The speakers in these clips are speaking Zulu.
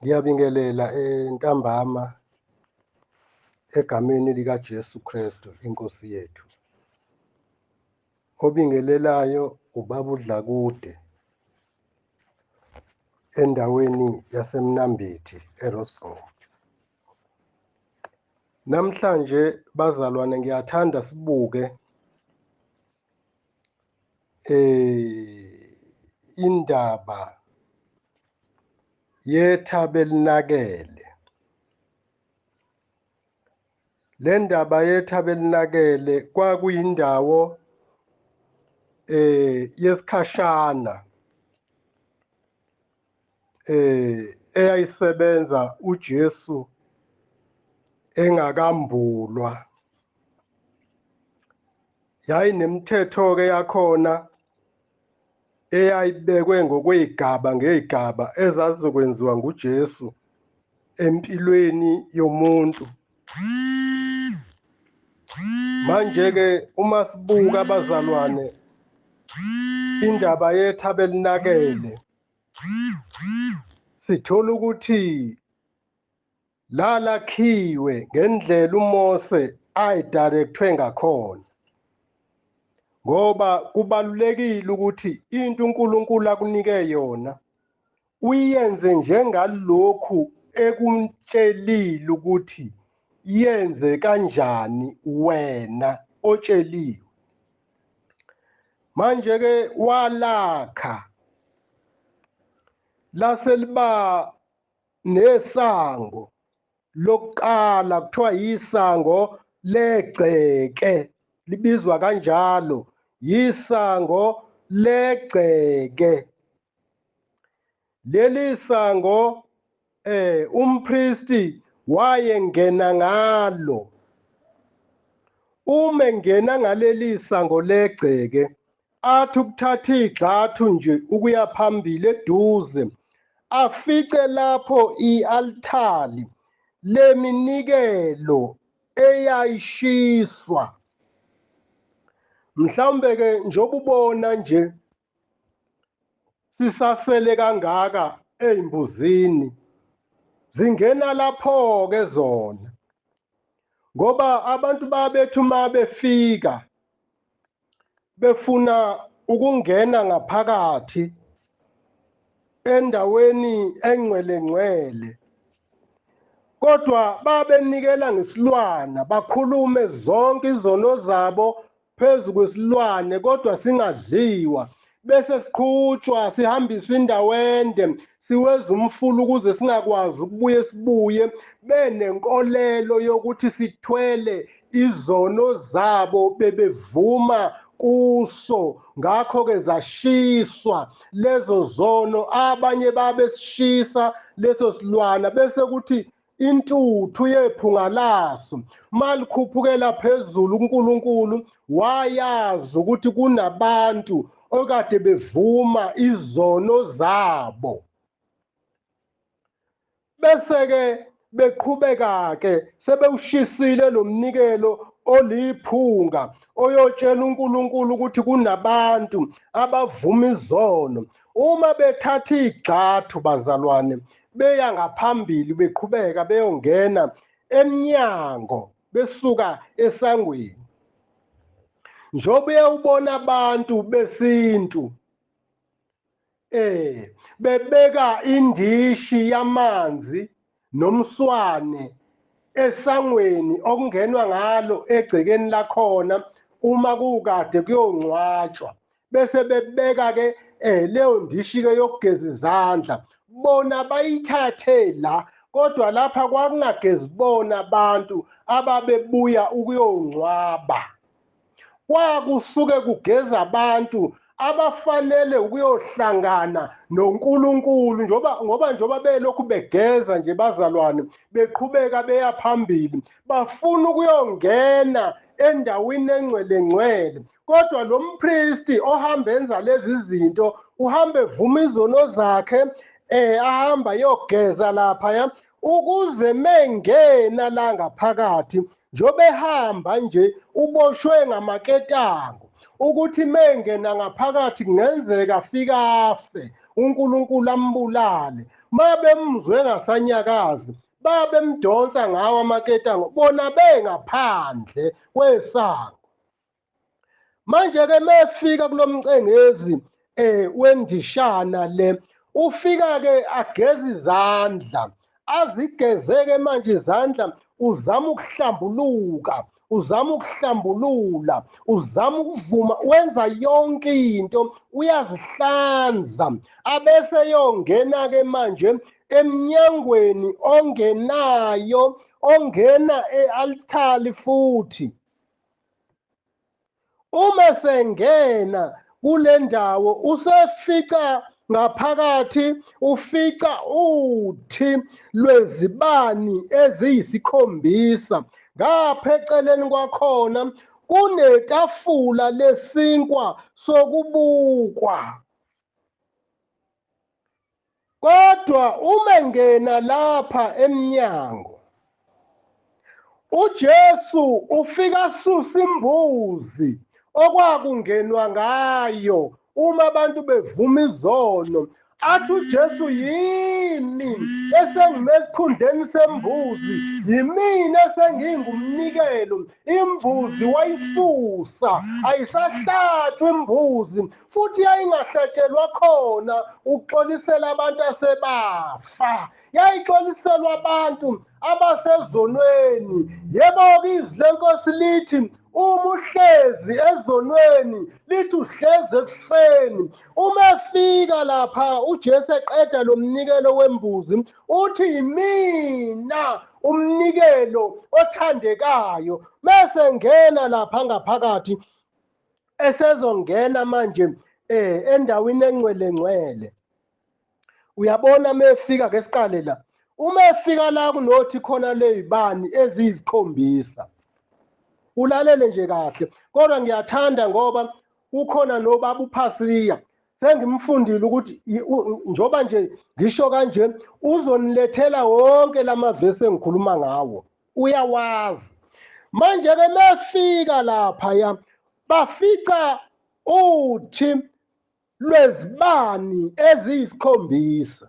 Ngiyabingelela ntambama egameni likaJesu Kristu inkosi yethu. Obingelelayo ubaba uDlakude endaweni yaseMnambithi eRosbom. Namhlanje bazalwane ngiyathanda sibuke indaba yeThabelinakele. Le ndaba yeThabelinakele kwakuyindawo yesikhashana eyayisebenza uJesu engakambulwa. Yayinemithetho-ke yakhona eyayibekwe ngokwey'gaba ngey'gaba ezazizokwenziwa nguJesu empilweni yomuntu. Manje-ke uma sibuka abazalwane indaba yeThabelinakele sithola ukuthi lakhiwe ngendlela uMose ayidirect-thwe ngakhona, ngoba kubalulekile ukuthi into uNkulunkulu akunike yona uyenze njengalokhu ekumtshelile ukuthi yenze kanjani wena otsheliwe. Manje-ke walakha lase liba nesango lokuqala kuthiwa yisango legceke, libizwa kanjalo yisango legceke. Leli sango umpristi wayengena ngalo. Uma engena ngaleli sango legceke athi ukuthatha igxathu nje ukuya phambili eduze afice lapho i-althari leminikelo eyayishiswa. Mhlawumbe-ke njengoba ubona nje sisasele kangaka ey'mbuzini zingena lapho-ke zona, ngoba abantu babethu uma befika befuna ukungena ngaphakathi endaweni engcwele ngcwele, kodwa babenikela ngesilwana, bakhulume zonke izono zabo phezu kwesilwane kodwa singadliwa, bese siqhutshwa sihambiswe indawende siweza umfula ukuze singakwazi sibuye benenkolelo yokuthi sithwele izono zabo bebevuma kuso. Ngakho-ke zashiswa lezo zono, abanye babesishisa leso silwana bese kuthi intuthu yephunga laso malikhuphukela phezulu, uNkulunkulu wayazi ukuthi kunabantu okade bevuma izono zabo. Bese-ke beqhubeka-ke sebewushisile lo mnikelo oliphunga oyotshela uNkulunkulu ukuthi kunabantu abavuma izono. Uma bethatha igxathu bazalwane beya ngaphambili beqhubeka beyongena emnyango besuka esangweni, njengoba uyawubona abantu besintu bebeka indishi yamanzi nomswane esangweni okungenwa ngalo egcekeni lakhona uma kukade kuyongcwatshwa, bese bebeka-ke leyo ndishi-ke yokugeza izandla. Bona bayithathe la, kodwa lapha kwakungagezi bona abantu ababebuya ukuyongcwaba, kwakusuke kugeza abantu abafanele ukuyohlangana noNkulunkulu, ngoba belokhu begeza nje bazalwane beqhubeka beya phambili bafuna ukuyongena endaweni engcwele ngcwele. Kodwa lo mpristi ohamba enza lezi zinto uhamba evuma izono zakhe, ahamba yogeza laphaya ukuze mengena la ngaphakathi njengoba ehamba nje uboshwe ngamaketango ukuthi mengena ngaphakathi kungenzeka afike afe, uNkulunkulu ambulale. mabemzwe ngasanyakazi babemdonsa ngawo amaketango bona bengaphandle kwesango. Manje-ke mefika kulomcengezi wendishana le, ufika-ke ageza izandla, azigezeke manje izandla, uzama ukuhlambuluka, uzama ukuhlambulula, uzama ukuvuma, wenza yonke into, uyazihlanza, abese yongena-ke manje emnyangweni ongenayo, ongena e-althari futhi. Uma sengena kule ndawo usefica ngaphakathi, ufica uthi lwezibani eziyisikhombisa. Ngapha eceleni kwakhona kunetafula lesinkwa sokubukwa. Kodwa uma engena lapha emnyango, uJesu ufika asusa imbuzi okwakungenwa ngayo uma abantu bevuma izono, athi uJesu yimi esengime esikhundleni sembuzi, yimina esengingumnikelo. Imbuzi wayisusa, ayisahlatshwa imbuzi, futhi yayingahlatshelwa khona ukuxolisela abantu asebafa, yayixoliselwa abantu abasezonweni. Yebo-ke izwi lenkosi lithi uma uhlezi ezonweni lithi uhlezi ekufeni. Uma efika lapha uJesu eqeda lo mnikelo wembuzi, uthi yimina umnikelo othandekayo. Mese ngena lapha ngaphakathi, esezongena manje endaweni engcwele ngcwele. Uyabona mefika ke siqale la, uma efika la kunothi khona ley'bani eziyisikhombisa. Ulalele nje kahle, kodwa ngiyathanda ngoba ukhona nobaba uPhasiya, sengimfundile ukuthi njoba nje ngisho kanje uzonilethela wonke lamavesi engikhuluma ngawo, uyawazi. Manje-ke mefika laphaya bafica uthi lwezibani eziyisikhombisa.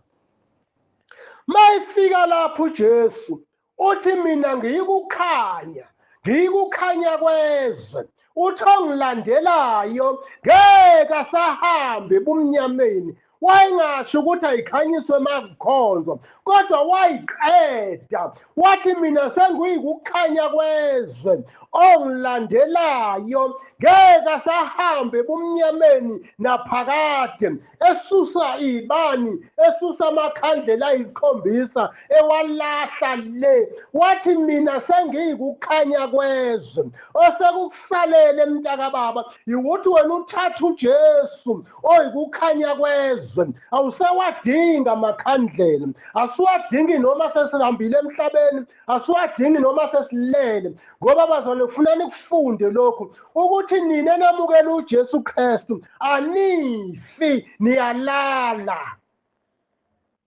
Mayifika lapho uJesu uthi mina ngiyikukhanya, ngiyikukhanya kwezwe. Uthi ongilandelayo ngeke asahambe ebumnyameni. Wayengasho ukuthi ayikhanyiswe makukhonzwa, kodwa wayiqeda wathi mina sengiyikukhanya kwezwe, ongilandelayo ngeke asahambe ebumnyameni naphakade. Esusa ibani, esusa amakhandlela ayisikhombisa, ewalahla le, wathi mina sengiyikukhanya kwezwe. Osekukusalele mntakababa ukuthi wena uthathe uJesu oyikukhanya kwezwe, awusewadinga amakhandlela, asiwadingi noma sesihambile emhlabeni, asiwadingi noma sesilele. Ngoba bazalwane kufuna nikufunde lokhu ukuthi nina enamukela uJesu Kristu anifi, niyalala,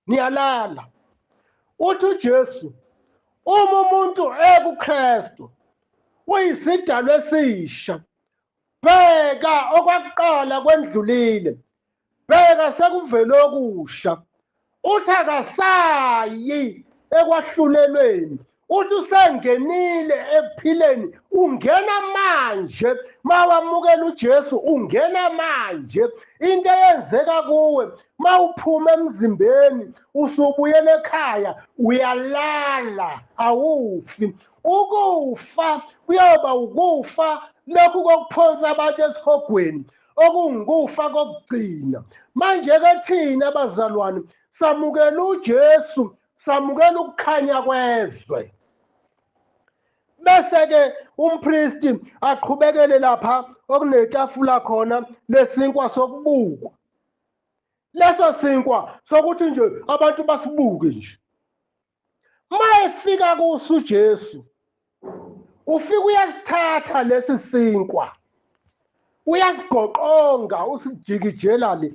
niyalala. Uthi uJesu uma umuntu ekuKristu uyisidalwa esisha, bheka okwakuqala kwendlulile, bheka sekuvele okusha. Uthi akasayi ekwahlulelweni, uthi usengenile ekuphileni, ungena manje. Mawamukela uJesu ungena manje. Into eyenzeka kuwe mawuphuma emzimbeni usubuyela ekhaya, uyalala, awufi. Ukufa kuyoba ukufa lokhu kokuphonsa abantu esihogweni, okungikufa kokugcina. Manje-ke thina bazalwane samukela uJesu, samukela ukukhanya kwezwe. Bese-ke umpristi aqhubekele lapha okunetafula khona lesinkwa sokubukwa. Leso sinkwa sokuthi nje abantu basibuke nje. Mayefika kuso uJesu, ufika uyasithatha lesi sinkwa, uyasigoqonga, usijikijela le.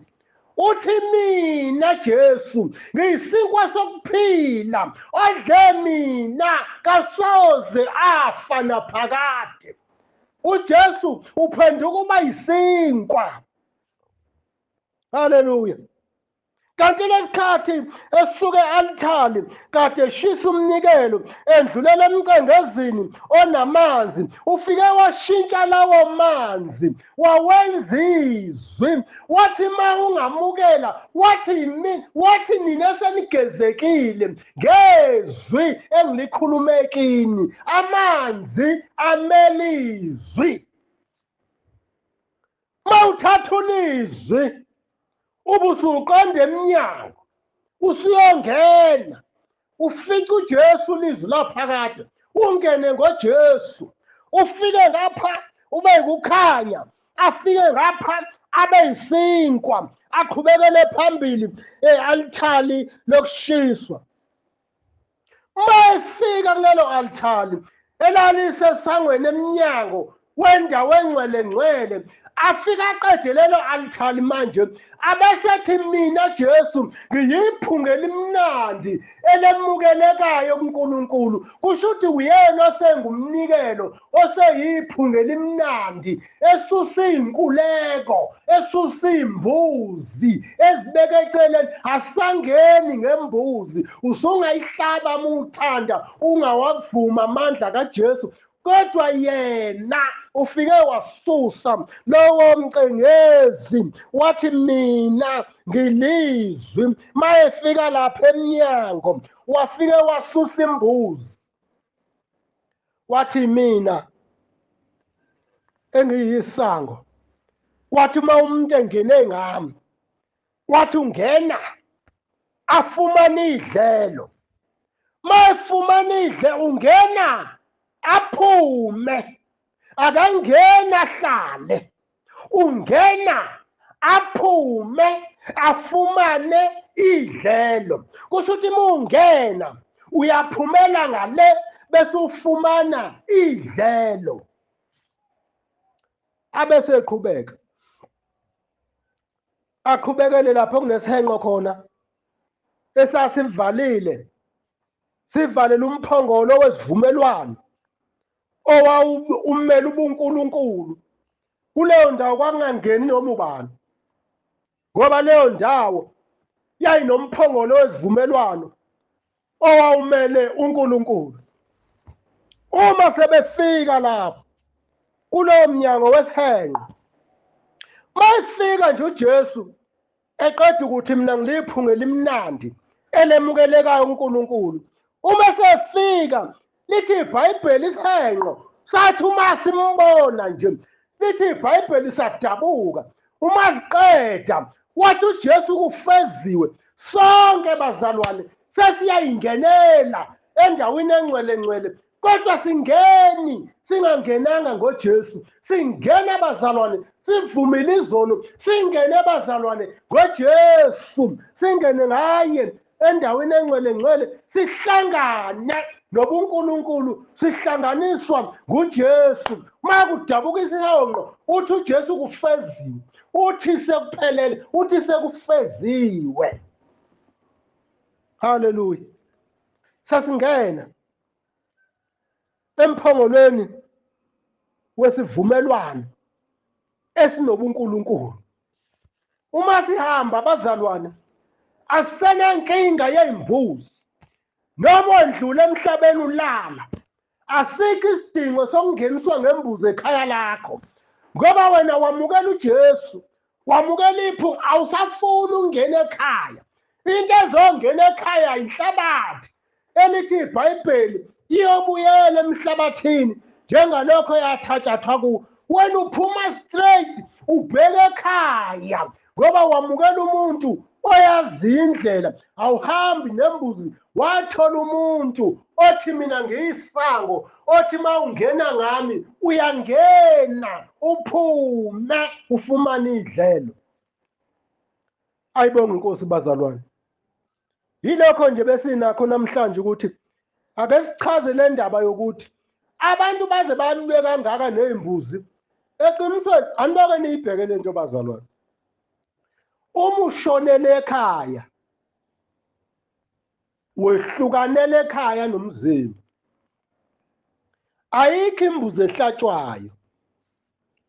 Uthi mina Jesu ngiyisinkwa sokuphila, odle mina kasoze afa naphakade. uJesu uphenduka uba yisinkwa. Haleluya. kanti lesikhathi esuke alithali kade eshisa umnikelo endlulela emcengezini onamanzi, ufike washintsha lawo manzi wawenza izwi, wathi ma ungamukela, wathi nina senigezekile ngezwi engilikhulume kini, amanzi amele izwi. Ma uthatha ulizwi ubusuqonda emnyango usuyongena ufike uJesu ulizwi laphakade, ungene ngoJesu, ufike ngapha ube ukukhanya, afike ngapha abe yisinkwa, aqhubekele phambili alithali lokushiswa. Uma efika kulelo alithali elalisesangweni emnyango wendawo engcwele ngcwele, afika aqede lelo alithali manje abesethi mina Jesu ngiyiphunga elimnandi elemukelekayo kuNkulunkulu. Kusho ukuthi uyena osengumnikelo, oseyiphunga elimnandi, esusa iy'nkuleko, esusa iy'mbuzi ezibeke eceleni. Asangeni ngembuzi, usungayihlaba uma uthanda, ungawavuma amandla kaJesu, kodwa yena ufike wasusa lowo mcengezi, wathi mina ngilizwi. Ma efika lapha emnyango wafike wasusa imbuzi, wathi mina engiyisango, wathi uma umuntu engene ngami, wathi ungena afumane idlelo, ma efumane idlelo ungena aphume, akangena ahlale, ungena aphume afumane idlelo. Kusho ukuthi uma ungena uyaphumela ngale bese ufumana idlelo. Abese eqhubeka aqhubekele lapho kunesihenqo khona esasivalile, sivalele umphongolo wesivumelwano owawumele ubuNkulunkulu. Kuleyo ndawo kwakungangeni noma ubani, ngoba leyo ndawo yayinomphongolo wesivumelwano owawumele uNkulunkulu. Uma sebefika lapho kulowo mnyango wesihenqo, mayefika nje uJesu eqeda ukuthi mina ngiliphunga elimnandi elemukelekayo uNkulunkulu, uma sefika lithi iBhayibheli isihenqo sathi uma simbona nje, lithi iBhayibheli sadabuka. Uma siqeda wathi uJesu kufeziwe, sonke bazalwane sesiyayingenela endaweni engcwele ngcwele, kodwa singangenanga ngoJesu, singena bazalwane sivumile izono, singene bazalwane ngoJesu, singene ngaye endaweni engcwele ngcwele, sihlangane nobuNkulunkulu, sihlanganiswa nguJesu. Uma kudabuka isihonqo uthi uJesu kufeziwe, uthi sekuphelele, uthi sekufeziwe. Haleluya. Sasingena emphongolweni wesivumelwano esinobuNkulunkulu. Uma sihamba bazalwane, asisenankinga yey'mbuzi noma ondlule emhlabeni ulala, asikho isidingo sokungeniswa ngembuzi ekhaya lakho, ngoba wena wamukela uJesu, wamukela iphunga, awusafuni ukungena ekhaya. Into ezongena ekhaya inhlabathi elithi iBhayibheli iyobuyela emhlabathini njengalokho yathathathwa kuwo. Wena uphuma straight ubheke ekhaya ngoba wamukela umuntu oyazi indlela. Awuhambi nembuzi, wathola umuntu othi mina ngiyisango, othi ma ungena ngami uyangena uphume ufumane idlelo. Ayibonge inkosi bazalwane. Yilokho nje besinakho namhlanje ukuthi ake sichaze le ndaba yokuthi abantu baze balulwe kangaka nezimbuzi. Eqinisweni anibake niyibheke le nto bazalwane. Uma ushonele ekhaya, wehlukanele ekhaya nomzimba, ayikho imbuzi ehlatshwayo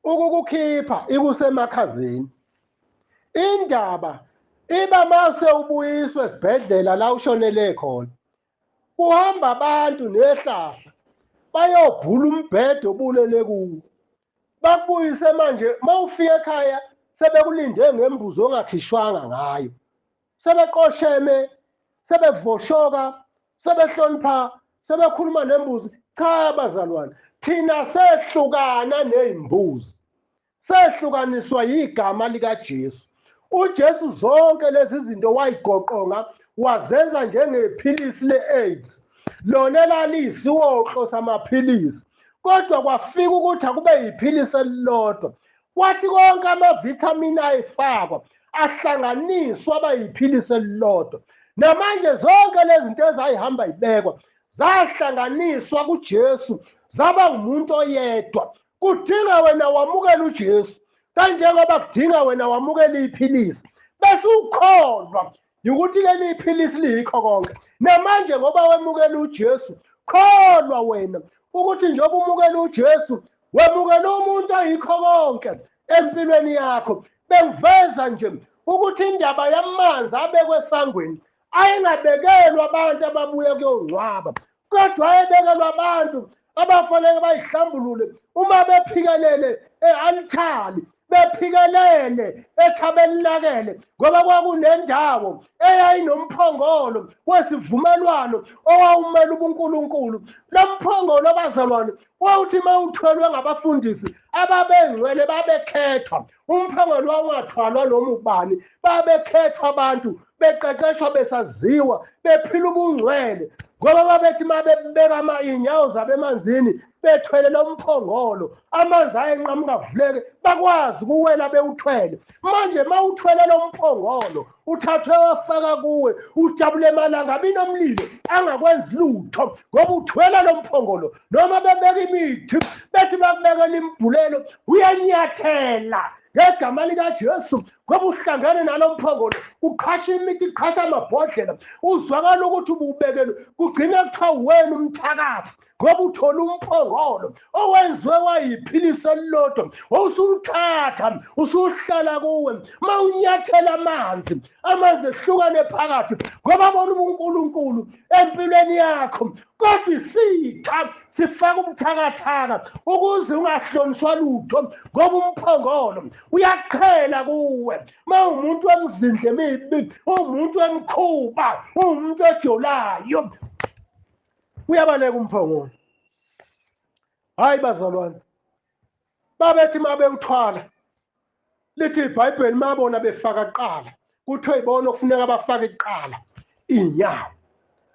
ukukukhipha ikusemakhazeni. Indaba iba mase ubuyiswe esibhedlela la ushonele khona, kuhamba abantu nehlahla bayobhula umbhedo obulele kuwo, bakubuyise manje mawufika ekhaya sebekulinde ngembuzo ongakhishwanga ngayo, sebeqosheme, sebevoshoka, sebehlonipha, sebekhuluma nembuzi. Cha bazalwane, thina sehlukana ney'mbuzi, sehlukaniswa igama likaJesu. uJesu zonke lezi zinto wayigoqonga wazenza njengephilisi le-AIDS, lona elaliyisiwohlo samaphilisi, kodwa kwafika ukuthi akube yiphilisi elilodwa. Kwathi konke amavithamini ayefakwa ahlanganiswa aba yiphilisi elilodwa. Namanje zonke lezi zinto ezayihamba ibekwa zahlanganiswa kuJesu zaba ngumuntu oyedwa. Kudinga wena wamukela uJesu kanjengoba kudinga wena wamukela iphilisi, bese ukholwa ukuthi leli philisi liyikho konke. Namanje ngoba wemukela uJesu, kholwa wena ukuthi njengoba umukela uJesu wemukela umuntu oyikho konke empilweni yakho. Bengiveza nje ukuthi indaba yamanzi abekwe esangweni ayingabekelwa abantu ababuye kuyongcwaba, kodwa ayebekelwa abantu abafanele bayihlambulule uma bephikelele e-alithali, bephikelele ethabelakele, ngoba kwakunendawo eyayinomphongolo wesivumelwano owawumele ubuNkulunkulu. Lo mphongolo bazalwane wawuthi mawuthwelwe ngabafundisi ababengcwele babekhethwa. Umphongolo wawungathwalwa noma ubani, babekhethwa abantu beqeqeshwa besaziwa bephila ubungcwele, ngoba babethi uma bebeka iy'nyawo zabo emanzini bethwele lo mphongolo, amanzi ayenqamuka avuleke bakwazi ukuwela bewuthwele. Manje uma uthwele lo mphongolo uthathwe wafaka kuwe, ujabule malangabini omlilo angakwenzi lutho ngoba uthwele lo mphongolo. Noma bebeka imithi bethi bakubekela imbhulelo uyanyathela ngegama likaJesu ngoba uhlangane nalo mphongolo, uqhasha imithi, uqhasha amabhodlela, uzwakala ukuthi ububekelwe, kugcine kuthiwa wena umthakathi ngoba uthola umphongolo owenziwe wayiphilisi elilodwa, usuluthatha usuhlala kuwe. Uma unyathela amanzi, amanzi ehlukane phakathi ngoba bona ubuNkulunkulu empilweni yakho, kodwa isitha sifaka ubuthakathaka ukuze ungahlonishwa lutho ngoba umphongolo uyaqhela kuwe. Uma umuntu wemzindla emibi, umuntu wemkhuba, umuntu ojolayo, uyabaleka umphongolo. Hayi bazalwane, babethi uma bewuthwala, lithi iBhayibheli mabona befaka kuqala kuthiwe ibona okufuneka bafake kuqala iy'nyawo.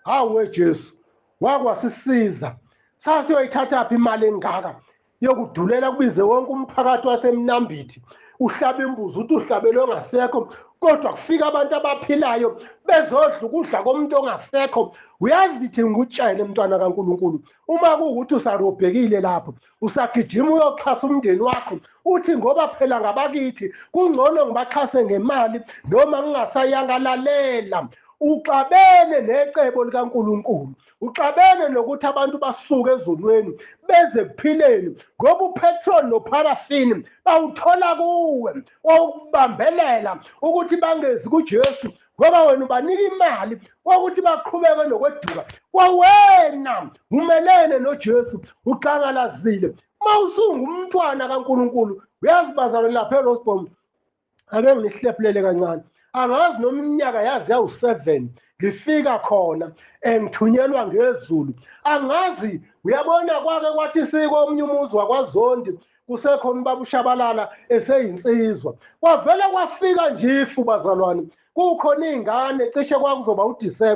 Hawu weJesu wakwasisiza, sasiyoyithathaphi imali engaka yokudulela kubize wonke umphakathi waseMnambithi, uhlaba imbuzi uthi uhlabelwe ongasekho, kodwa kufika abantu abaphilayo bezodla ukudla komuntu ongasekho. Uyazi lithi ngikutshele mntwana kaNkulunkulu, uma kuwukuthi usarobhekile lapho usagijima uyoxhasa umndeni wakho, uthi ngoba phela ngabakithi kungcono ngibaxhase ngemali noma ngingasayangalalela, uxabene necebo likaNkulunkulu, uxabene nokuthi abantu basuke ezulwini beze kuphileni ngoba upetrol noparafini bawuthola kuwe, wawukubambelela ukuthi bangezi kuJesu ngoba wena ubanika imali wokuthi baqhubeke nokweduka. Kwawena umelene noJesu, uqangalazile. Uma usungumntwana kaNkulunkulu, uyazi bazalwane lapha eRosbom, ake ngihlephulele kancane, angazi noma iminyaka yazi yawu7 ngifika khona ngithunyelwa ngezulu. Angazi uyabona kwake kwathi sikomunye umuzi wakwaZondi kusekhona ubaba uShabalala eseyinsizwa, kwavele kwafika nje ifu bazalwane, kukhona iy'ngane cishe kwakuzoba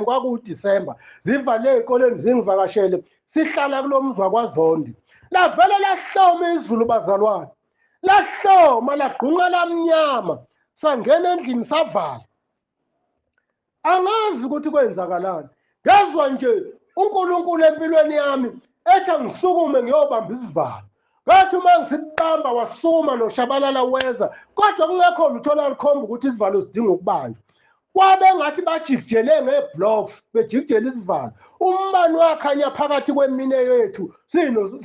kwakudisemba zivale ey'koleni zingivakashele, sihlala kulo muzi wakwaZondi. Lavele lahloma izulu bazalwane, lahloma lagqunqa lamnyama, sangena endlini savala. Angazi ukuthi kwenzakalani, ngezwa nje uNkulunkulu empilweni yami ethi angisukume ngiyobamba isivalo. Ngathi uma ngisibamba wasukuma noShabalala weza, kodwa kungekho lutho olukhomba ukuthi isivalo sidinga ukubanjwa. Kwabe ngathi bajikijele ngeblocks, bejikijele isivalo. umbani wakhanya phakathi kwemine yethu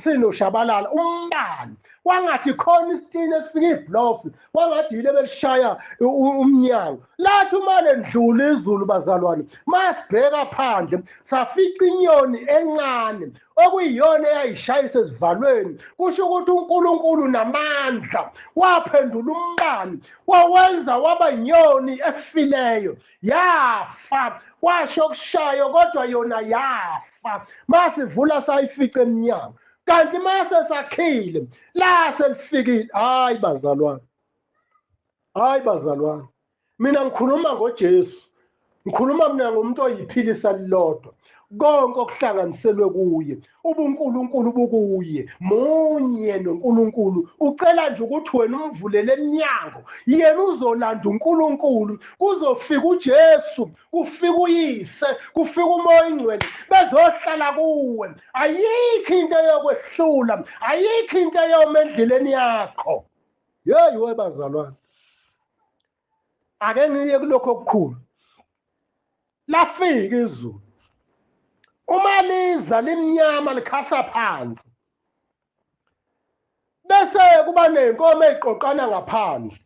sinoshabalala umbani wangathi khona isitini esifika iblofu wangathi yile belishaya umnyango lathi uma lendlula izulu bazalwane masibheka phandle safica inyoni encane okuyiyona eyayishayisa esivalweni kusho ukuthi uNkulunkulu namandla waphendula umbani wawenza waba inyoni efileyo yafa washo kushayo kodwa yona yafa masivula sayifica emnyango kanti mase sakhile la selifikile hayi bazalwane mina ngikhuluma ngoJesu ngikhuluma mina ngomuntu oyiphilisa lilodwa konke okuhlanganiselwe kuye ubuNkulunkulu bukuye munye noNkulunkulu ucela nje ukuthi wena umvulele eminyango yena uzolanda uNkulunkulu kuzofika uJesu kufika uyise kufika umoya ingcwele bezohlala kuwe ayikho into yokwehlula ayikho into eyomendleleni yakho yeyi webazalwane ake ngiye kulokho okukhulu lafika izulu uma liza limnyama likhasa phansi bese kuba nenkomo eziqoqana ngaphansi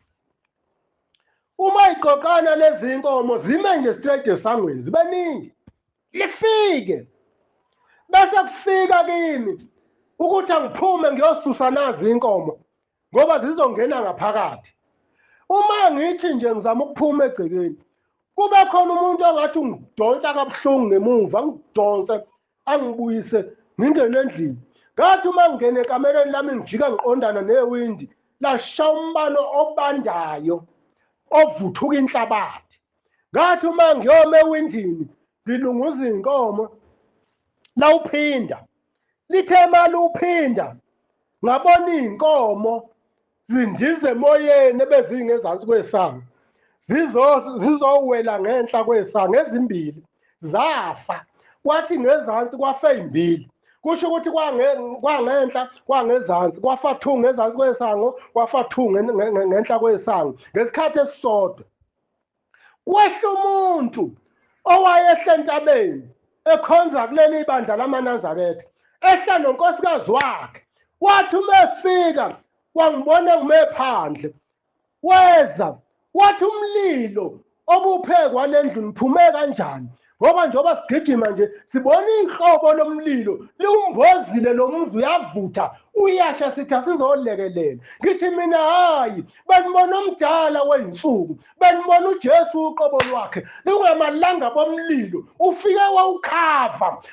uma iqoqana lezi inkomo zime nje straight esangweni zibeningi lifike bese kufika kimi ukuthi angiphume ngiyosusa nazi inkomo ngoba zizongena ngaphakathi uma ngithi nje ngizama ukuphuma egcekeni kube khona umuntu ongathi ungidonsa kabuhlungu ngemuva ngidonse angibuyise ngingene endlini ngathi uma ngingena ekamereni lami ngijika ngiqondana newindi lasha umbano obandayo ovuthuka inhlabathi ngathi uma ngiyoma ewindini ngilunguza inkomo lawuphinda lithe mali uphinda ngabona inkomo zindize emoyeni ebezingezansi kwesango zizowela ngenhla kwesango ezimbili zafa kwathi ngezansi kwafa ezimbili kusho ukuthi kwangenhla kwangezansi kwafa 2 ngezansi kwesango kwafa 2 ngenhla kwesango ngesikhathi esisodwa kwehla umuntu owayehla entabeni ekhonza kuleli ibandla lamaNazaretha ehla nonkosikazi wakhe wathi uma efika wangibona ngime phandle weza wathi umlilo obuphekwa lendlu niphume kanjani ngoba njengoba sigijima nje sibona inhlobo lomlilo liwumbozile nomzi uyavutha uyasha sithi asizolekelela ngithi mina hayi benibona omdala weyinsuku benibona uJesu uqobo lwakhe lingamalanga bomlilo ufike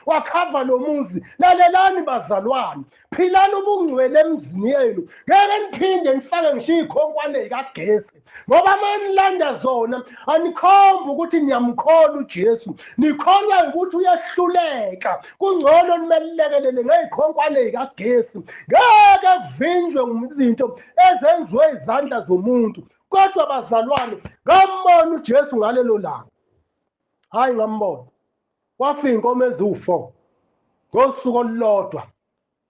wakhava nomuzi lalelani bazalwane philani ubungcwele emzini yenu ngeke niphinde nifake ngisho ikhonkwane zikagesi ngoba manilanda zona anikhomba ukuthi niyamkholwa uJesu nikholwa ukuthi uyahluleka kungcono nimelekelele ngezikhonkwane zikagesi ngeke kuvinjwe izinto ezenziwe izandla zomuntu kodwa bazalwane ngambona uJesu ngalelo langa hayi ngambona wafika inkomo eziwu4 ngosuku olulodwa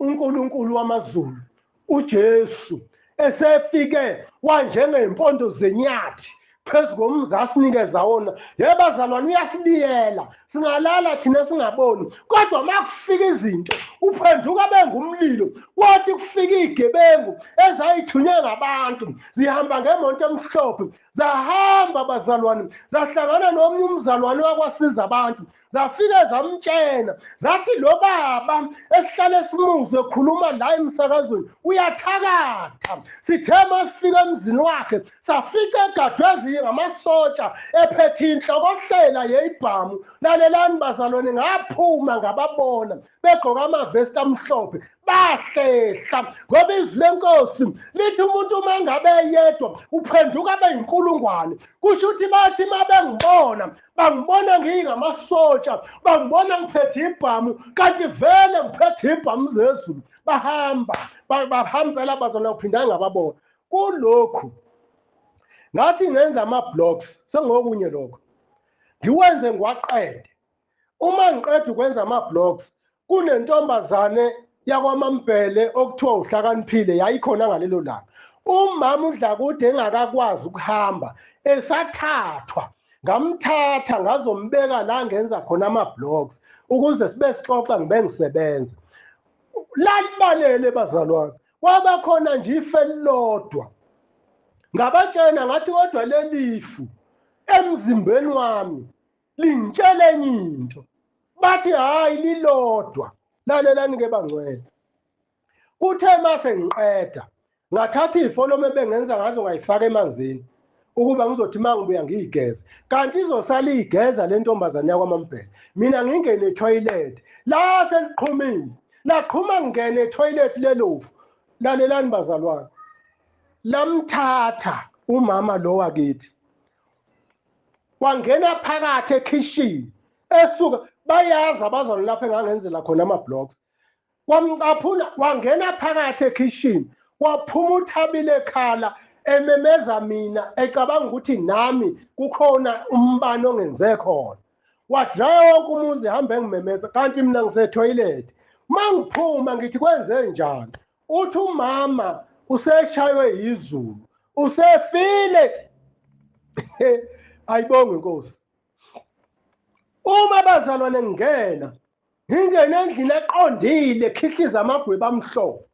uNkulunkulu wamazulu uJesu esefike wanjengempondo zenyathi phezu komzi asinikeza wona yebazalwane uyasibiyela singalala thina singaboni kodwa makufika izinto uphenduka bengumlilo kwathi kufika igebengu ezayithunywe ngabantu zihamba ngemonto emhlophe zahamba bazalwane zahlangana nomnye umzalwane wakwasiza abantu zafike zamtshena zathi lo baba esihlale simuze ekhuluma la emsakazweni uyathakatha sithe masifika emzini wakhe safika egadwe ngamasotsha ephethe inhlokosela yeyibhamu lalelani bazalwane ngaphuma ngababona begqoka amavesti amhlophe bahlehla ngoba izwi lenkosi lithi umuntu uma ngabe yedwa uphenduka beyinkulungwane kusho ukuthi bathi mabengibona bangibona ngingamasotsha bangibona ngiphethe ibhamu kanti vele ngiphethe ibhamu zezulu bahambela bazalwane kuphinda ngababona kulokhu ngathi ngenza ama-blocks sengokunye lokho ngiwenze ngiwaqede uma ngiqeda ukwenza ama-blocks kunentombazane yakwamambhele okuthiwa uhlakaniphile yayikhona ngalelo langa umama uDlakude engakakwazi ukuhamba esathathwa ngamthatha ngazombeka la ngenza khona ama-blogs ukuze sibe sixoxa ngibe ngisebenza. Lalibalele bazalwane, kwaba khona nje ife elilodwa ngabatshena ngathi kodwa lelifu emzimbeni wami lingitshela enye into. Bathi hhayi lilodwa. Lalelani-ke bangcwele, kuthe mase ngiqeda ngathatha iy'folomo ebengenza ngazo ngayifaka emanzini ukuba ngizothi uma ngibuya ngiyigeze, kanti izosala iy'geza le ntombazane yakwaMaMbhele. Mina ngingene ethoyilethi la seliqhumile laqhuma ngingene ethoyilethi lelofu. Lalelani bazalwane, lamthatha umama lo wakithi wangena phakathi ekhishini esuka bayazi abazalwane lapho engangenzela khona ama-blogs. Wamcaphuna wangena phakathi ekhishini waphuma uthabile ekhala ememeza mina ecabanga ukuthi nami kukhona umbane ongenze khona. Wadraya wonke umuzi hambe engimemeza kanti mina ngisethoyilethi. Uma ngiphuma ngithi kwenze njani, uthi umama useshaywe yizulu usefile. Ayibonge Nkosi. Uma bazalwane ngingena endlini eqondile khihliza amagweba amhlophe,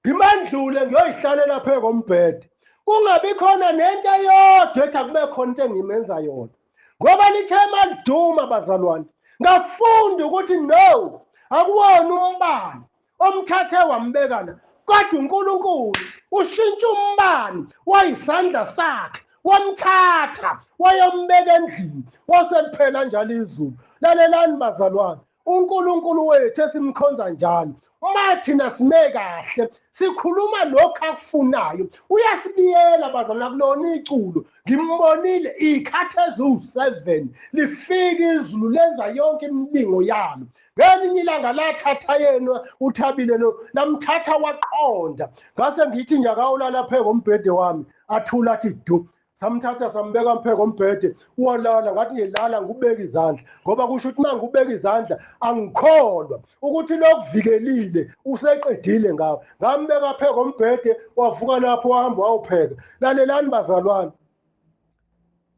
ngimandlule ngiyoyihlalela phezu kombhede, kungabi khona nento eyodwa ethi akube khona into engimenza yona. Ngoba lithe maliduma bazalwane, ngafunda ukuthi no, akuwona umbane omthathe wambekana, kodwa uNkulunkulu ushintsha umbane wayisandla sakhe wamthatha wayombeka endlini waseliphela njalo izulu. Lalelani bazalwane, uNkulunkulu wethu esimkhonza njalo uma thina sime kahle sikhuluma lokhu akufunayo uyasibiyela bazalwane. Kulona iculo ngimbonile ikhathi eziwu-7 lifika izulu lenza yonke imilingo yalo. Ngelinye ilanga lathatha yena uthabile lo lamthatha waqonda, ngase ngithi nje akawulala phezu kombhede wami athula athi du. Samthatha sambeka phezu kombhede walala, ngathi ngilala ngubeka izandla ngoba kusho ukuthi uma ngubeka izandla angikholwa ukuthi lokuvikelile useqedile ngawo. Ngambeka phezu kombhede wavuka lapho wahamba wawupheka. Lalelani bazalwane,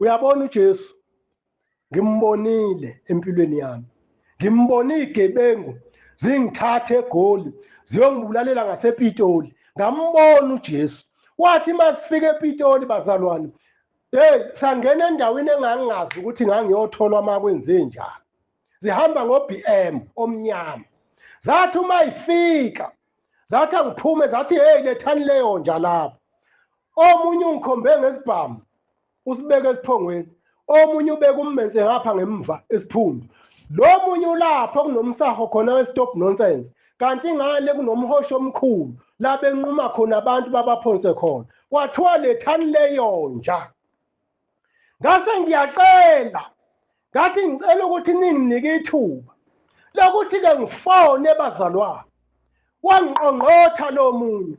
uyabona uJesu ngimbonile empilweni yami, ngimbone igebengu zingithathe eGoli ziyongibulalela ngasePitoli. Ngambona uJesu wathi masifike ePitoli bazalwane, sangena endaweni engangazi ukuthi ngangiyotholwa ama kwenze njani. Zihamba ngo-BM omnyama. Zathi uma ifika zathi angiphume zathi hey lethani leyo nja lapho. Omunye ungikhombe ngesibhamu usibeke esiphongweni, omunye ubeka ummenze ngapha ngemva esiphundu, lo munye ulapho kunomsaho khona we-stop nonsense, kanti ngale kunomhosha omkhulu la benquma khona abantu babaphonse khona. Kwathiwa lethani leyo nja. Ngase ngiyacela ngathi ngicela ukuthi ninginike ithuba lokuthi-ke ngifone bazalwane. Wangiqongqotha lo munye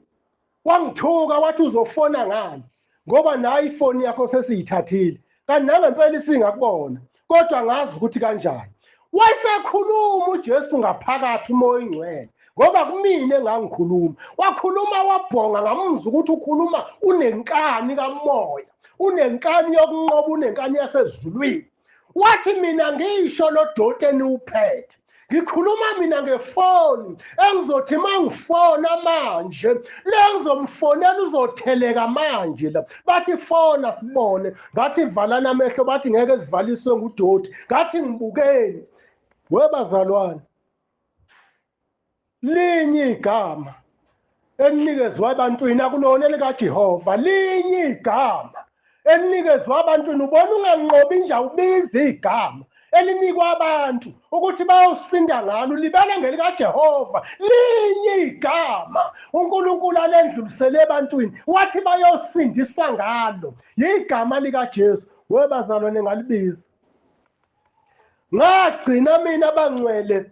wangithuka wathi uzofona ngani ngoba nayo ifoni yakho sesiyithathile, kanti nangempela isingakubona kodwa ngazi ukuthi kanjani. Wayesekhuluma uJesu ngaphakathi umoya oyingcwele ngoba kumina engangikhuluma. Wakhuluma wabhonga ngamuzwa ukuthi ukhuluma unenkani kamoya, unenkani yokunqoba, unenkani yasezulwini. Wathi mina ngisho lo doti eniwuphethe ngikhuluma mina ngefoni engizothi uma ngifona manje le ngizomfonela uzotheleka manje la. Bathi fona sibone, ngathi valana amehlo, bathi ngeke sivaliswe ngudoti, ngathi ngibukeni. Webazalwane, linye igama elinikezwe ebantwini akulona elikaJehova, linye igama elinikezwe ebantwini. Ubona unganqobi nje ubiza igama elinikwa abantu ukuthi bayosinda ngalo, libele ngelikaJehova. Linye igama uNkulunkulu alendlulisele ebantwini wathi bayosindiswa ngalo, igama likaJesu. Webazalwane, ngalibiza. Ngagcina mina bangcwele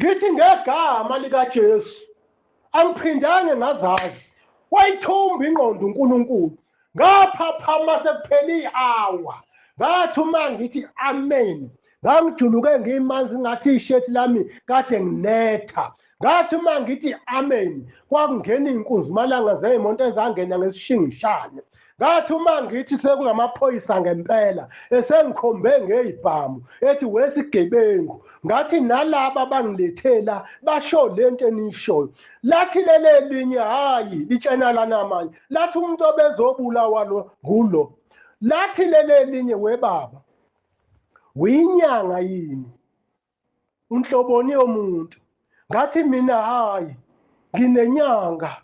ngithi ngegama likaJesu angiphindange ngazazi. Wayithumba ingqondo uNkulunkulu, ngaphaphama sekuphela i-hour. Ngathi uma ngithi amen ngangijuluke ngimanzi ngathi ishethi lami kade nginetha. Ngathi uma ngithi amen kwakungena iy'nkunzimalanga zey'moto ezangena ngesishingishane. ngathi uma ngithi sekungamaphoyisa ngempela esengikhombe ngezibhamu ethi wesigebengu, ngathi nalaba bangilethela basho lento enishoyo. Lathi lele linye hayi litshena lana manje, lathi umuntu obezobulawa lo ngulo. Lathi lele linye webaba, uyinyanga yini unhloboni yomuntu? Ngathi mina hayi nginenyanga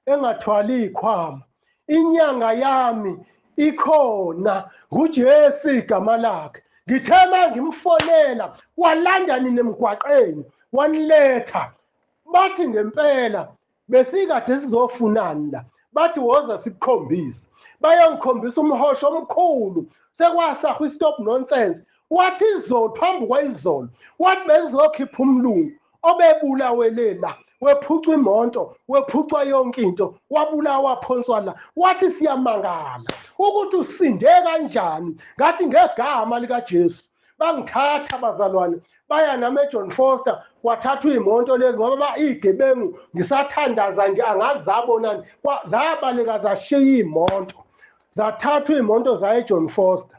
engathwali ikhwama, inyanga yami ikhona, nguJesu igama lakhe. Ngithe mangimfonela walanda nini emgwaqeni waniletha. Bathi ngempela besikade sizofunani la, bathi woza sikukhombise. Bayangikhombisa umhosha omkhulu, sekwasahwa istop nonsense. Wathi izolo phambi kwayizolo, wathi bezizokhipha umlungu obebulawe la, wephucwa imoto, wephucwa yonke into, wabulawa waphonswa la. Wathi siyamangala ukuthi usinde kanjani. Ngathi ngegama likaJesu bangithatha bazalwane, baya nami eJohn Foster, kwathathwa iy'moto lezi ngoba iy'gebengu ngisathandaza nje angazi zabonani, zabaleka zashiya iy'moto, zathathwa iy'moto zaya eJohn Foster.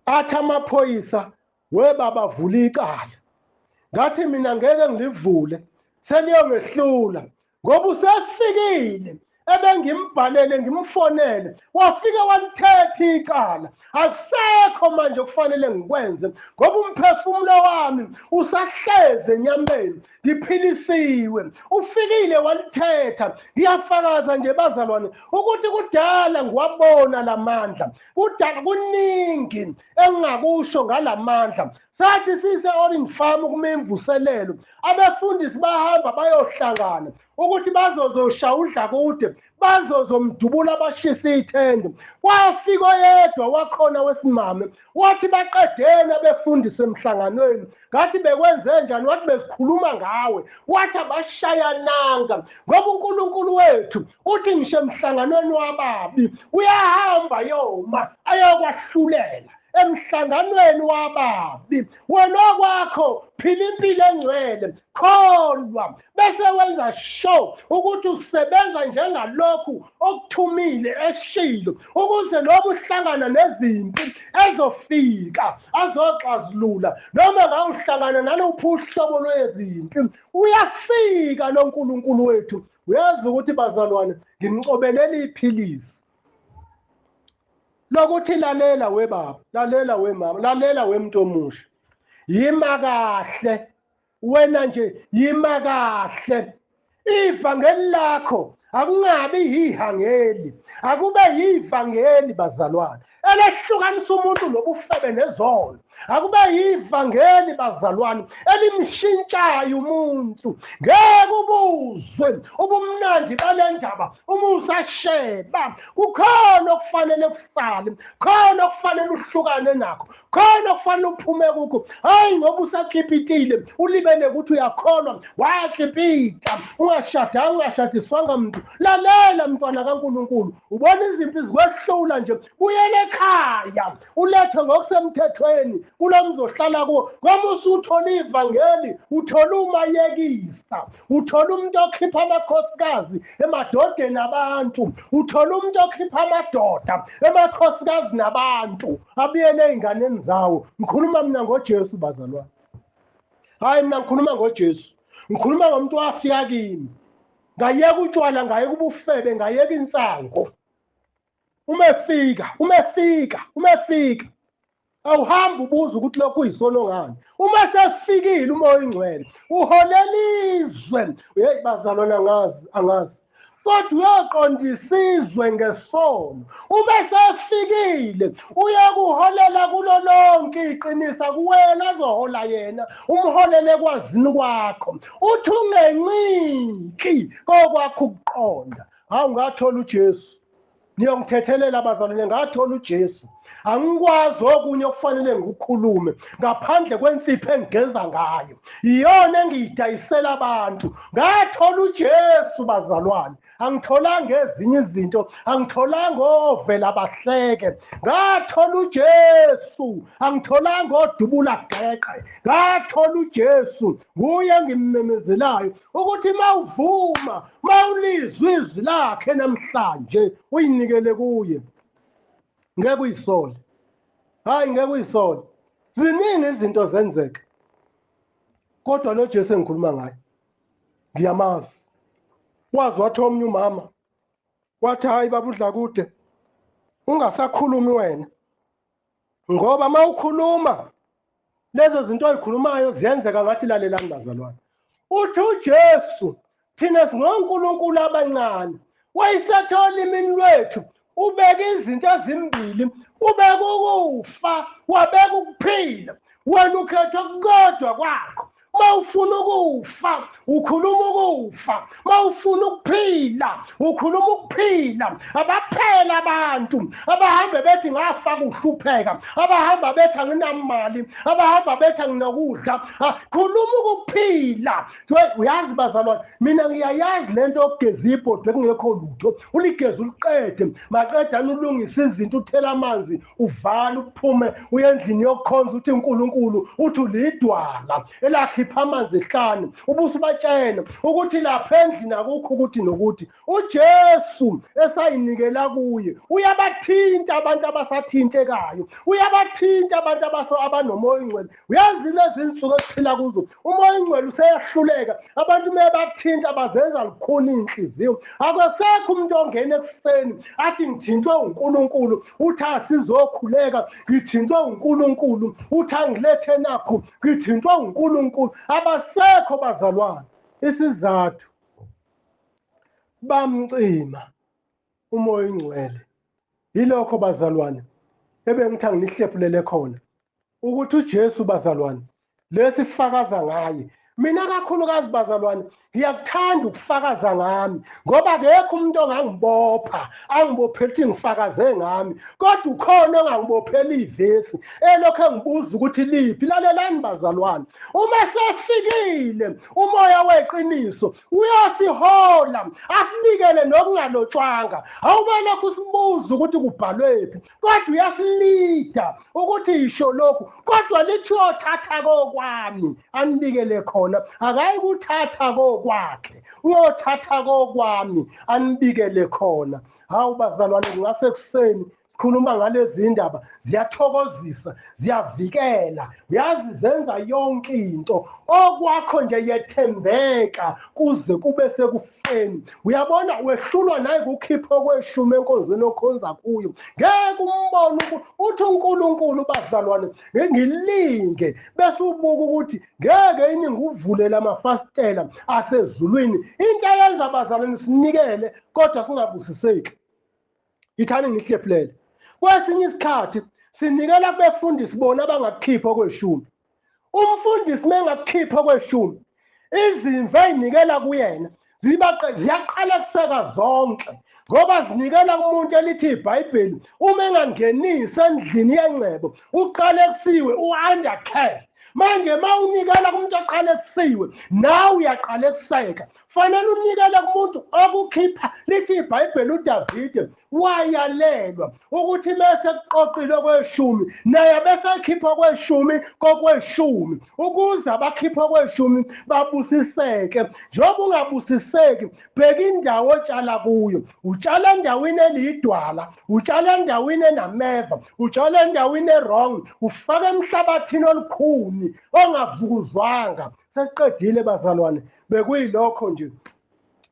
Athi amaphoyisa webaba vula icala. Ngathi mina ngeke ngilivule, seliyongehlula ngoba usefikile ebengimbhalele ngimfonele, wafike walithetha icala. Akusekho manje kufanele ngikwenze ngoba umphefumulo wami usahleze enyameni, ngiphilisiwe. Ufikile walithetha. Ngiyafakaza nje bazalwane ukuthi kudala ngiwabona lamandla, kudala kuningi engingakusho ngalamandla. Sathi sise Orange Farm kumemvuselelo, abefundisi bahamba bayohlangana ukuthi bazozoshaya udlakude, bazozomdubula bashisa ithende. Kwafika oyedwa wakhona wesimame, wathi baqedene abefundisi emhlanganweni. Ngathi bekwenze njani? Wathi besikhuluma ngawe. Wathi abashayananga ngoba uNkulunkulu wethu uthi ngisho emhlanganweni wababi uyahamba yoma ayokwahlulela emhlanganweni wababi. Wena okwakho phila impilo engcwele, kholwa, bese wenza show ukuthi usebenza njengalokhu okuthumile eshilo, ukuze noma uhlangana nezimpi ezofika azoxazulula, noma ngawuhlangana naluphi uhlobo lwezimpi, uyafika lo nkulunkulu wethu. Uyazi ukuthi bazalwane ngimcobelela iphilisi lokuthi lalela webaba, lalela wemama, lalela wemuntu omusha. Yima kahle wena nje, yima kahle. Ivangeli lakho akungabi yihangeli, akube yivangeli bazalwane elehlukanisa umuntu nobufebe nezolo. Akube yivangeli bazalwane elimshintshayo umuntu. Ngeke ubuzwe ubumnandi bale ndaba uma usasheba. Kukhona okufanele kusale, khona okufanele uhlukane nakho, khona okufanele uphume kukho. Hayi ngoba usakhipitile ulibele ukuthi uyakholwa wakhipita, ungashadanga, ungashadiswanga muntu. Lalela mntwana kaNkulunkulu, ubona izimpi zikwehlula nje, buyele ekhaya ulethe ngokusemthethweni kulo mzohlala kuwo. Ngoba usuthola ivangeli, uthola umayekisa, uthola umuntu okhipha amakhosikazi emadodeni abantu, uthola umuntu okhipha amadoda emakhosikazi nabantu abuyele ey'nganeni zawo. Ngikhuluma mina ngoJesu bazalwane, hayi mina ngikhuluma ngoJesu. Ngikhuluma ngomuntu owafika kimi, ngayeka utshwala, ngayeka ubufebe, ngayeka insango. Umefika awuhambe ubuza ukuthi lokhu uyisono ngani. Uma sefikile umoya oyingcwele uholela izwe. Hey bazalwane, angazi kodwa uyoqondisa izwe ngesono. Uma sefikile uyakuholela kulo lonke iqinisa kuwena, azohola yena, umholele ekwazini kwakho, uthi ungenqiki kokwakho ukuqonda. Hawu ngathola uJesu, niyongithethelela bazalwane, ngathola uJesu. angikwazi okunye okufanele ngikukhulume ngaphandle kwensipho engigeza ngayo, iyona engiyidayisela abantu. Ngathola uJesu bazalwane, angitholanga ezinye izinto, angitholanga ovela bahleke. Ngathola uJesu, angitholanga odubula geqe. Ngathola uJesu, nguye engimemezelayo ukuthi mawuvuma, mawulizwa izwi lakhe namhlanje uyinikele kuye, ngeke uyisole. Hayi, ngeke uyisole. Ziningi izinto zenzeka, kodwa lo Jesu engikhuluma ngayo ngiyamazi. Wazi wathi omnye umama wathi, hayi baba uDlakude, ungasakhulumi wena, ngoba mawukhuluma lezo zinto oyikhulumayo ziyenzeka ngathi. Lalelani bazalwane, uthi uJesu thina singonkulunkulu abancane, wayisetha olimini lwethu ubeka izinto ezimbili, ubeka ukufa, wabeka ukuphila. Wena ukhetha okukodwa kwakho. Mawufuna ukufa ukhuluma ukufa, mawufuna ukuphila ukhuluma ukuphila. Abaphela abantu abahamba bethi ngafa kuhlupheka, abahamba bethi anginamali, abahamba bethi anginokudla. Khuluma ukuphila. Uyazi bazalwane, mina ngiyayazi lento yokugeza ibhodwe kungekho lutho, uligeza uliqede, maqedane ulungise izinto, uthela amanzi, uvala, uphume uye endlini yokukhonza, uthi uNkulunkulu, uthi ulidwala elakhipha amanzi ehlane, ubuso batshena ukuthi lapha endlini akukho ukuthi nokuthi. uJesu esayinikela kuye uyabathinta abantu abasathintekayo, uyabathinta abantu abanomoya oyingcwele. Uyazi lezi insuku esiphila kuzo, umoya oyingcwele useyahluleka. Abantu mebathinta bazenza lukhuni inhliziyo. Akusekho umuntu ongena ekuseni athi ngithintwe uNkulunkulu, uthi asizokhuleka, ngithintwe uNkulunkulu, uthi angilethe nakho, ngithintwe uNkulunkulu. Abasekho bazalwane. Isizathu bamcima umoya oyingcwele. Yilokho bazalwane ebengithi anginihlefulele khona, ukuthi uJesu bazalwane lesifakaza ngaye. Mina kakhulukazi bazalwane ngiyakuthanda ukufakaza ngami, ngoba akekho umuntu ongangibopha angibophela ukuthi ngifakaze ngami, kodwa ukhona ongangibophela ivesi elokhu engibuza ukuthi liphi. Lalelani bazalwane, uma sefikile umoya weqiniso uyosihola asinikele nokungalotshwanga. Awubalokhu sibuza ukuthi kubhalwephi, kodwa uyasilida ukuthi yisho lokhu, kodwa lithi uyothatha kokwami anikele khona. Akayi kuthatha kokwakhe, uyothatha kokwami anibikele khona. Hawu bazalwane, ngasekuseni sikhuluma ngalezi ndaba, ziyathokozisa, ziyavikela. Uyazi zenza yonke into. Okwakho nje yethembeka kuze kube sekufeni. Uyabona, wehlulwa naye kukhipha kweshumi enkonzweni okhonza kuyo. Ngeke umbone uthi uNkulunkulu bazalwane ngilinge, bese ubuka ukuthi ngeke yini ngivulele amafasitela asezulwini. Into eyenza bazalwane sinikele kodwa singabusiseki. Ithani ngihlephulele. Kwesinye isikhathi sinikela kubefundisi bona abangakukhipha kweshumi. Umfundisi mengakukhipha kweshumi, izimvu ezinikela kuyena ziyaqala kuseka zonke, ngoba zinikela kumuntu elithi iBhayibheli uma engangenisa endlini yengcebo uqale kusiwe u-undercast. Manje mawunikela kumuntu oqale kusiwe, nawe uyaqala kuseka. Fanele unikele kumuntu okukhipha, lithi iBhayibheli uDavide wayalelwa ukuthi mase kuqoqile kweshumi naye bese ekhipha kweshumi kokweshumi, ukuze abakhipha kweshumi babusiseke. Njengoba ungabusiseki, bheka indawo otshala kuyo. Utshala endaweni elidwala, utshala endaweni enameva, utshala endaweni erong, ufake emhlabathini olukhuni ongavukuzwanga. Sesiqedile bazalwane, bekuyilokho nje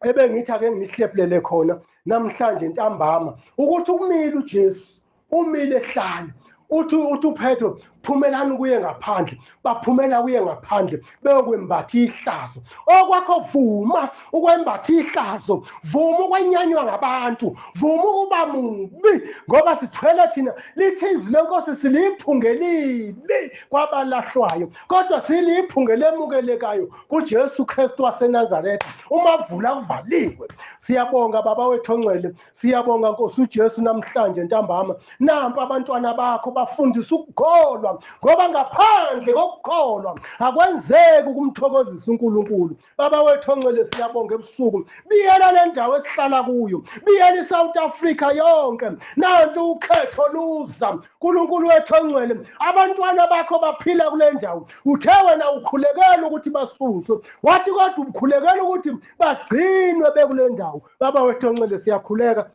ebengithi ake ngihlephulele khona namhlanje ntambama, ukuthi umile uJesu, umile ehlane, uthi uPetro, phumelani kuye ngaphandle, baphumela kuye ngaphandle beyokwembatha ihlazo. Okwakho vuma ukwembatha ihlazo, vuma ukwenyanywa ngabantu, vuma ukuba mubi, ngoba sithwele thina lithi izwi lenkosi siliphunge libi kwabalahlwayo, kodwa siliphunge lemukelekayo kuJesu Kristu waseNazaretha. Umavula uvaliwe. Siyabonga Baba wethu ongcwele, siyabonga Nkosi uJesu namhlanje ntambama. Nampa abantwana bakho bafundisa ukukholwa, ngoba ngaphandle kokukholwa akwenzeki ukumthokozisa uNkulunkulu. Baba wethu ongcwele, siyabonga ebusuku. Biyela le ndawo esihlala kuyo, biyela iSouth Africa yonke. Nanti ukhetho luza. Nkulunkulu wethu ongcwele, abantwana bakho baphila kule ndawo. Uthe wena ukhulekela ukuthi basuswe, wathi kodwa ukhulekela ukuthi bagcinwe bekule ndawo. Baba wethu ongcwele, siyakhuleka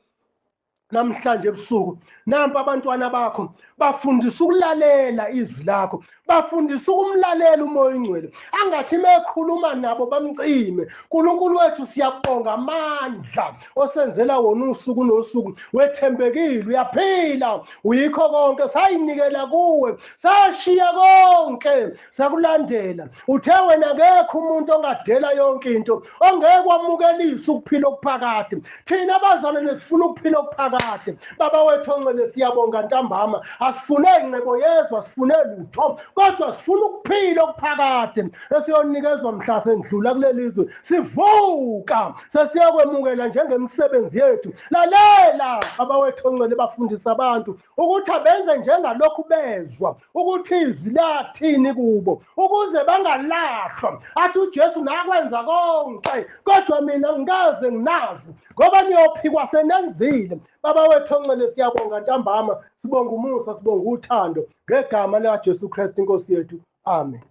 namhlanje ebusuku. Nampa abantwana bakho bafundisa ukulalela izwi lakho, bafundisa ukumlalela umoya ongcwele, angathi mekhuluma nabo bamcime. Nkulunkulu wethu, siyabonga amandla osenzela wona usuku nosuku. Wethembekile, uyaphila, uyikho konke, sayinikela kuwe, sashiya konke sakulandela. Uthe wena ngekho umuntu ongadela yonke into, ongeke wamukelisa ukuphila okuphakade. Thina abazalwane sifuna ukuphila okuphakade. Baba wethu ongcwele, siyabonga ntambama. Asifune ingcebo yezwe, asifune lutho, kodwa sifuna ukuphila okuphakade esiyonikezwa mhla sendlula kuleli zwe. Sivuka sesiyokwemukela njengemisebenzi yethu. Lalela Baba wethu ongcwele, bafundisa abantu ukuthi abenze njengalokhu bezwa, ukuthi izwi lathini kubo, ukuze bangalahlwa. Athi uJesu nakwenza konke, kodwa mina ngikaze nginazi, ngoba niyophikwa senenzile. Baba wethu ongcwele, siyabonga ntambama, sibonga umusa, sibonga uthando, ngegama likaJesu Kristu inkosi yethu. Amen.